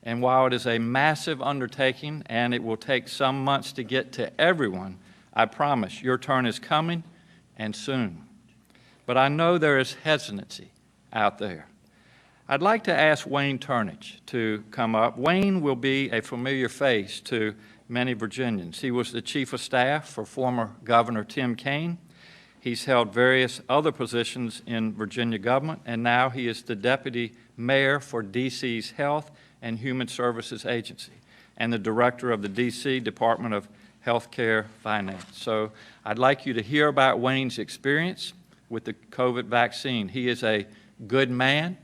And while it is a massive undertaking and it will take some months to get to everyone, I promise your turn is coming and soon. But I know there is hesitancy out there. I'd like to ask Wayne Turnage to come up. Wayne will be a familiar face to many Virginians. He was the Chief of Staff for former Governor Tim Kaine. He's held various other positions in Virginia government, and now he is the Deputy Mayor for D.C.'s Health and Human Services Agency and the Director of the D.C. Department of Healthcare Finance. So I'd like you to hear about Wayne's experience with the COVID vaccine. He is a good man.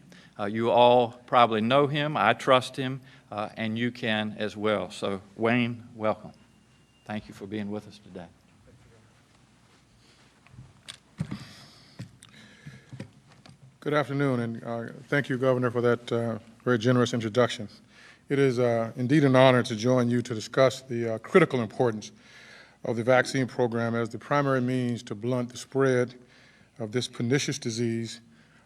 You all probably know him. I trust him, and you can as well. So Wayne, welcome. Thank you for being with us today. Good afternoon, and thank you, Governor, for that very generous introduction. It is indeed an honor to join you to discuss the critical importance of the vaccine program as the primary means to blunt the spread of this pernicious disease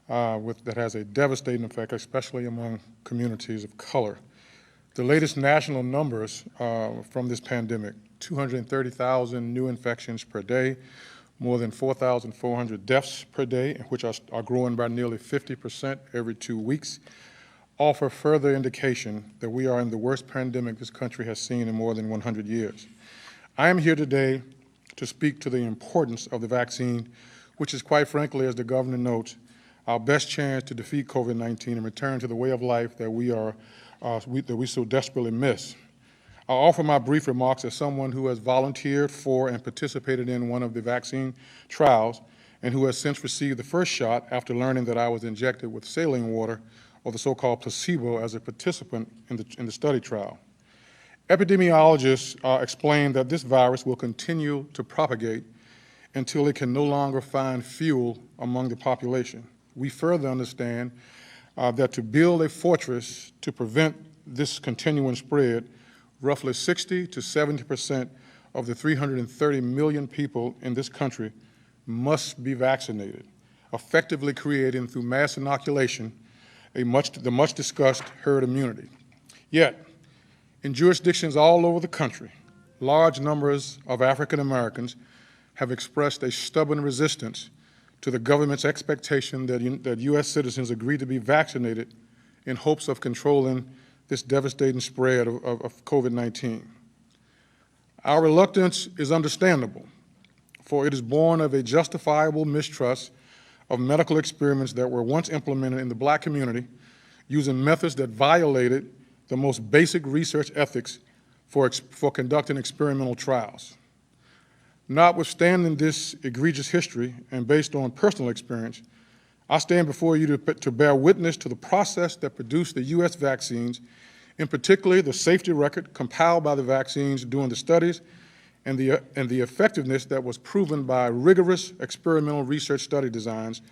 that has a devastating effect, especially among communities of color. The latest national numbers from this pandemic, 230,000 new infections per day, more than 4,400 deaths per day, which are growing by nearly 50% every 2 weeks, offer further indication that we are in the worst pandemic this country has seen in more than 100 years. I am here today to speak to the importance of the vaccine, which is quite frankly, as the Governor notes, our best chance to defeat COVID-19 and return to the way of life that we so desperately miss. I'll offer my brief remarks as someone who has volunteered for and participated in one of the vaccine trials and who has since received the first shot after learning that I was injected with saline water, or the so-called placebo, as a participant in the study trial. Epidemiologists explain that this virus will continue to propagate until it can no longer find fuel among the population. We further understand that to build a fortress to prevent this continuing spread, roughly 60 to 70% of the 330 million people in this country must be vaccinated, effectively creating through mass inoculation the much discussed herd immunity. Yet, in jurisdictions all over the country, large numbers of African Americans have expressed a stubborn resistance to the government's expectation that U.S. citizens agree to be vaccinated in hopes of controlling this devastating spread of COVID-19. Our reluctance is understandable, for it is born of a justifiable mistrust of medical experiments that were once implemented in the Black community using methods that violated the most basic research ethics for conducting experimental trials. Notwithstanding this egregious history and based on personal experience, I stand before you to bear witness to the process that produced the U.S. vaccines, in particular the safety record compiled by the vaccines during the studies and the effectiveness that was proven by rigorous experimental research study designs,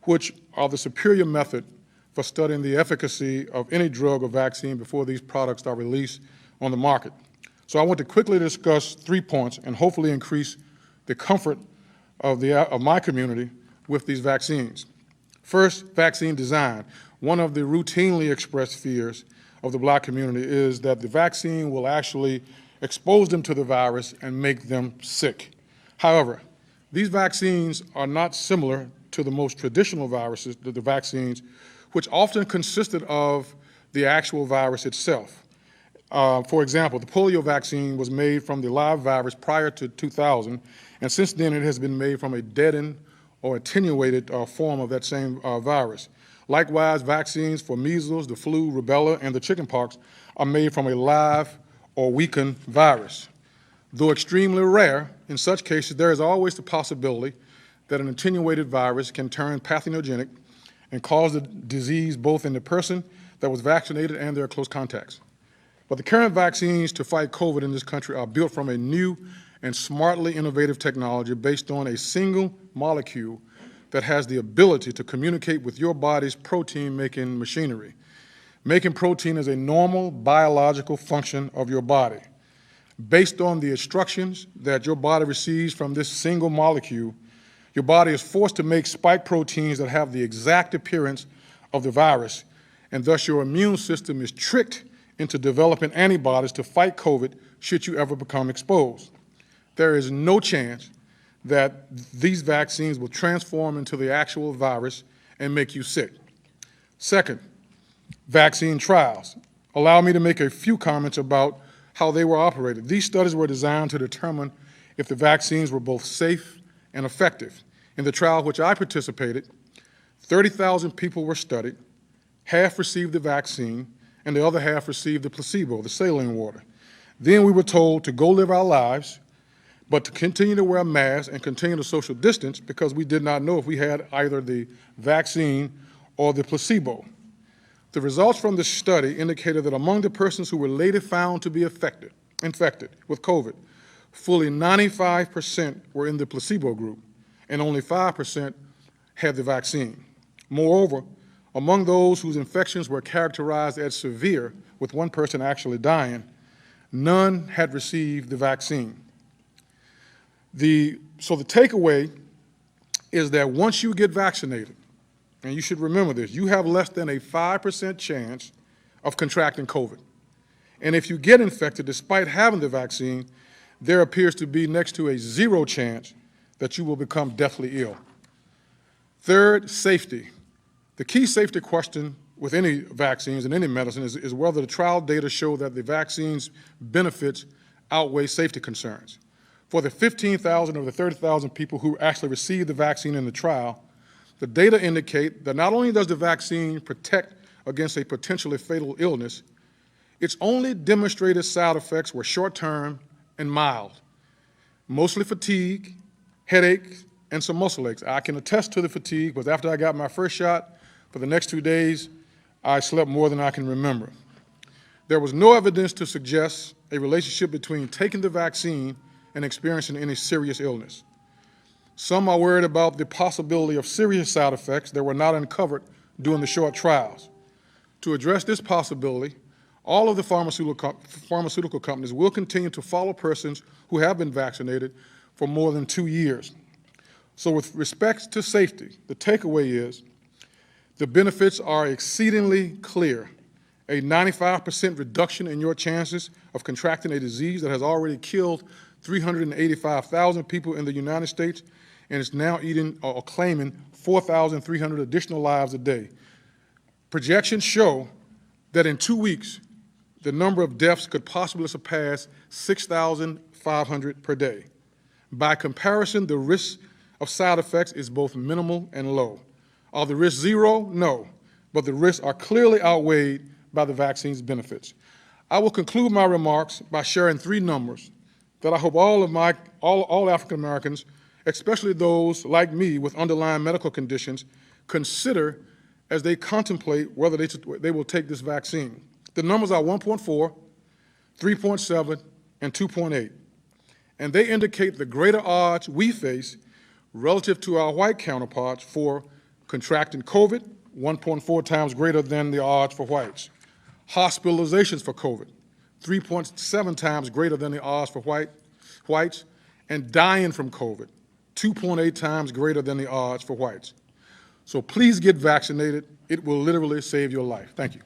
which are the superior method for studying the efficacy of any drug or vaccine before these products are released on the market. So I want to quickly discuss 3 points and hopefully increase the comfort of my community with these vaccines. First, vaccine design. One of the routinely expressed fears of the Black community is that the vaccine will actually expose them to the virus and make them sick. However, these vaccines are not similar to the most traditional viruses, the vaccines, which often consisted of the actual virus itself. For example, the polio vaccine was made from the live virus prior to 2000, and since then it has been made from a deadened or attenuated form of that same virus. Likewise, vaccines for measles, the flu, rubella, and the chickenpox are made from a live or weakened virus. Though extremely rare, in such cases there is always the possibility that an attenuated virus can turn pathogenic and cause the disease both in the person that was vaccinated and their close contacts. But the current vaccines to fight COVID in this country are built from a new and smartly innovative technology based on a single molecule that has the ability to communicate with your body's protein-making machinery. Making protein is a normal biological function of your body. Based on the instructions that your body receives from this single molecule, your body is forced to make spike proteins that have the exact appearance of the virus, and thus your immune system is tricked into developing antibodies to fight COVID should you ever become exposed. There is no chance that these vaccines will transform into the actual virus and make you sick. Second, vaccine trials. Allow me to make a few comments about how they were operated. These studies were designed to determine if the vaccines were both safe and effective. In the trial which I participated, 30,000 people were studied, half received the vaccine, and the other half received the placebo, the saline water. Then we were told to go live our lives, but to continue to wear a mask and continue to social distance because we did not know if we had either the vaccine or the placebo. The results from the study indicated that among the persons who were later found to be infected with COVID, fully 95% were in the placebo group, and only 5% had the vaccine. Moreover, among those whose infections were characterized as severe, with one person actually dying, none had received the vaccine. So the takeaway is that once you get vaccinated, and you should remember this, you have less than a 5% chance of contracting COVID. And if you get infected despite having the vaccine, there appears to be next to a 0 chance that you will become deathly ill. Third, safety. The key safety question with any vaccines and any medicine is whether the trial data show that the vaccine's benefits outweigh safety concerns. For the 15,000 of the 30,000 people who actually received the vaccine in the trial, the data indicate that not only does the vaccine protect against a potentially fatal illness, its only demonstrated side effects were short-term and mild, mostly fatigue, headache, and some muscle aches. I can attest to the fatigue, but after I got my first shot, for the next 2 days, I slept more than I can remember. There was no evidence to suggest a relationship between taking the vaccine and experiencing any serious illness. Some are worried about the possibility of serious side effects that were not uncovered during the short trials. To address this possibility, all of the pharmaceutical companies will continue to follow persons who have been vaccinated for more than 2 years. So with respect to safety, the takeaway is the benefits are exceedingly clear. A 95% reduction in your chances of contracting a disease that has already killed 385,000 people in the United States and is now claiming 4,300 additional lives a day. Projections show that in 2 weeks, the number of deaths could possibly surpass 6,500 per day. By comparison, the risk of side effects is both minimal and low. Are the risks 0? No, but the risks are clearly outweighed by the vaccine's benefits. I will conclude my remarks by sharing 3 numbers that I hope all African Americans, especially those like me with underlying medical conditions, consider as they contemplate whether they will take this vaccine. The numbers are 1.4, 3.7, and 2.8. And they indicate the greater odds we face relative to our white counterparts for contracting COVID, 1.4 times greater than the odds for whites. Hospitalizations for COVID, 3.7 times greater than the odds for whites, and dying from COVID, 2.8 times greater than the odds for whites. So please get vaccinated. It will literally save your life. Thank you.